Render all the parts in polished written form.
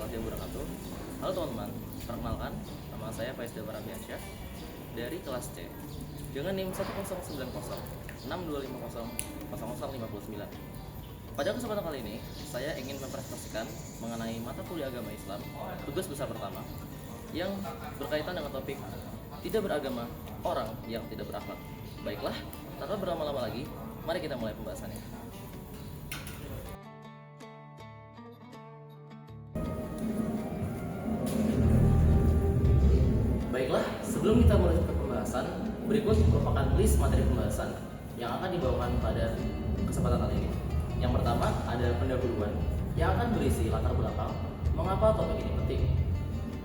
warahmatullahi wabarakatuh. Halo teman-teman, perkenalkan, nama saya Faiz Delmar Ardiansyah dari kelas C dengan NIM 10906250059. Pada kesempatan kali ini, saya ingin mempresentasikan mengenai mata kuliah agama Islam, tugas besar pertama, yang berkaitan dengan topik tidak beragama, orang yang tidak berakhlak. Baiklah, tanpa berlama-lama lagi, mari kita mulai pembahasannya. Baiklah, sebelum kita mulai ke pembahasan, berikut merupakan list materi pembahasan yang akan dibawakan pada kesempatan kali ini. Yang pertama ada pendahuluan yang akan berisi latar belakang mengapa topik ini penting.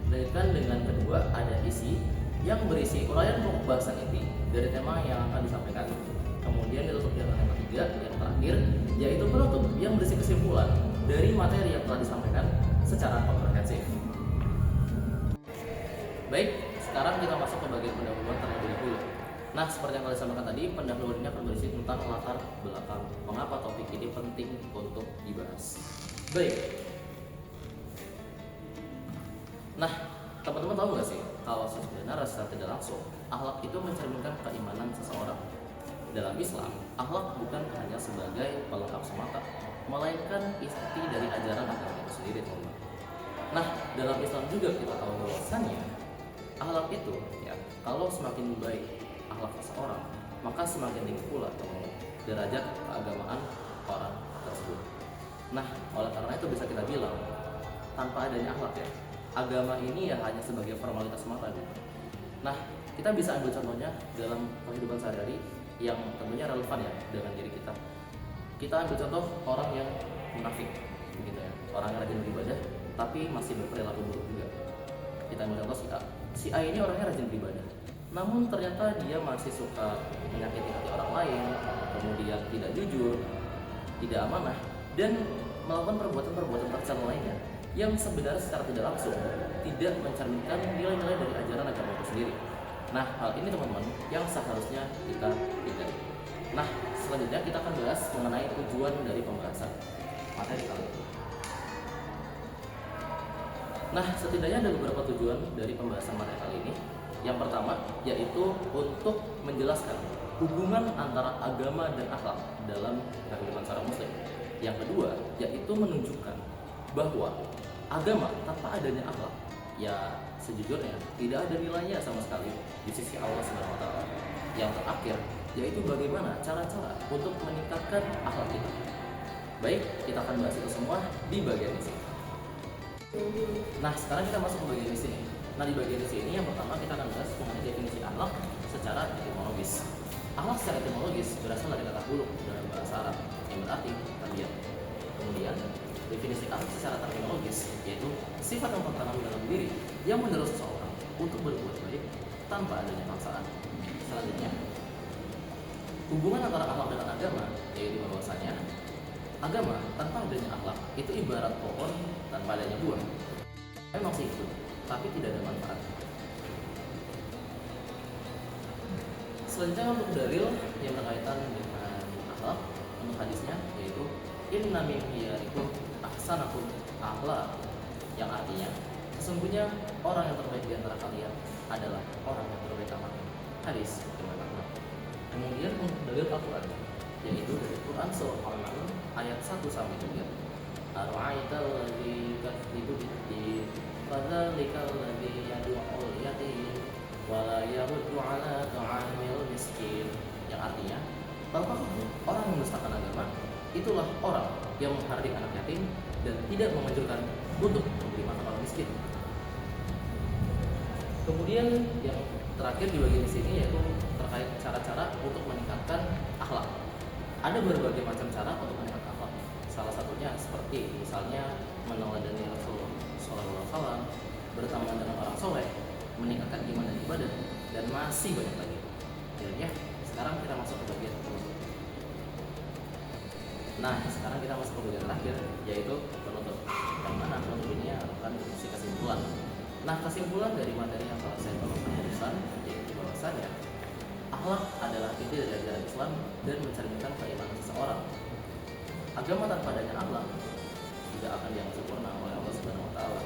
Dilanjutkan dengan kedua ada isi yang berisi uraian pokok bahasan inti dari tema yang akan disampaikan. Kemudian ditutup dengan yang ketiga, yang terakhir, yaitu penutup yang berisi kesimpulan dari materi yang telah disampaikan secara komprehensif. Baik, sekarang kita masuk ke bagian pendahuluan terlebih dahulu. Nah, seperti yang kalian sampaikan tadi, pendahuluan ini akan berisi tentang latar belakang mengapa topik ini penting untuk dibahas. Baik. Nah, teman-teman tahu nggak sih kalau sebenarnya secara tidak langsung akhlak itu mencerminkan keimanan seseorang. Dalam Islam, akhlak bukan hanya sebagai pelengkap semata, melainkan inti dari ajaran agama itu sendiri, teman-teman. Nah, dalam Islam juga kita tahu bahwasannya akhlak itu, ya, kalau semakin baik akhlak seseorang, maka semakin tinggi pula derajat keagamaan orang tersebut. Nah, oleh karena itu bisa kita bilang, tanpa adanya akhlak, ya, agama ini ya hanya sebagai formalitas semata gitu. Nah, kita bisa ambil contohnya dalam kehidupan sehari-hari yang tentunya relevan ya dengan diri kita. Kita ambil contoh orang yang munafik, begitu ya, orang yang rajin beribadah tapi masih berperilaku buruk juga. Kita ambil contoh si A ini orangnya rajin beribadah, namun ternyata dia masih suka menyakiti hati orang lain, kemudian tidak jujur, tidak amanah, dan melakukan perbuatan-perbuatan tercela lainnya yang sebenarnya secara tidak langsung tidak mencerminkan nilai-nilai dari ajaran agama itu sendiri. Nah, hal ini teman-teman yang seharusnya kita hindari. Nah, selanjutnya kita akan bahas mengenai tujuan dari pembahasan materi kali ini. Nah, setidaknya ada beberapa tujuan dari pembahasan materi kali ini. Yang pertama, yaitu untuk menjelaskan hubungan antara agama dan akhlak dalam kehidupan seorang muslim. Yang kedua, yaitu menunjukkan bahwa agama tanpa adanya akhlak, ya sejujurnya tidak ada nilainya sama sekali di sisi Allah Subhanahu wa taala. Yang terakhir, yaitu bagaimana cara-cara untuk meningkatkan akhlak kita. Baik, kita akan bahas itu semua di bagian ini. Nah, sekarang kita masuk ke bagian di sini. Nah, di bagian di sini yang pertama kita akan bahas mengenai definisi akhlak secara etimologis. Akhlak secara etimologis berasal dari kata huluk dalam bahasa Arab yang berarti tabiat. Kemudian, definisi akhlak secara terminologis yaitu sifat yang tertanam dalam diri yang mendorong seseorang untuk berbuat baik tanpa adanya paksaan. Selanjutnya, hubungan antara akhlak dengan agama yaitu bahwasanya agama tanpa adanya akhlak itu ibarat pohon tanpa adanya buah. Memang sih itu, tapi tidak ada manfaat. Selanjutnya untuk dalil yang berkaitan dengan akhlak, untuk hadisnya yaitu inna min khiyarikum ahsanakum akhlak, yang artinya sesungguhnya orang yang terbaik di antara kalian adalah orang yang terbaik akhlak. Hadis dengan makna. Kemudian untuk dalil Al-Quran yaitu dari Quran surah Al-An'am ayat 1 sampai 3. Ara'aital ladzi yukadzibu bid-din fadzalikal ladzi yad'ul yatim wa la yaruddu 'ala ta'amil miskin, yang artinya bahwa orang yang mendustakan agama itulah orang yang menghardik anak yatim dan tidak menganjurkan untuk memberi makan orang miskin. Kemudian yang terakhir di bagian sini yaitu terkait cara-cara untuk meningkatkan akhlak. Ada berbagai macam cara untuk meningkatkan akhlak. Salah satunya seperti misalnya meneladani Rasulullah SAW, berteman dengan orang soleh, meningkatkan iman dan ibadah, dan masih banyak lagi. Dan ya, sekarang kita masuk ke bagian penutup. Nah, sekarang kita masuk ke bagian terakhir, yaitu penutup. Yang mana penutup ini akan berisi kesimpulan. Nah, kesimpulan dari materi yang telah saya bawakan barusan yaitu bahwasanya akhlak adalah inti dari ajaran Islam dan mencerminkan keimanan seseorang. Agama tanpa adanya akhlak tidak akan dianggap sempurna oleh Allah Subhanahu wa taala.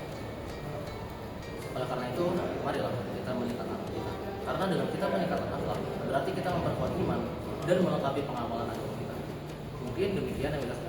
Oleh karena itu, marilah kita meningkatkan akhlak kita. Karena dengan kita meningkatkan akhlak, berarti kita memperkuat iman dan melengkapi pengamalan agama kita. Mungkin demikian yang bisa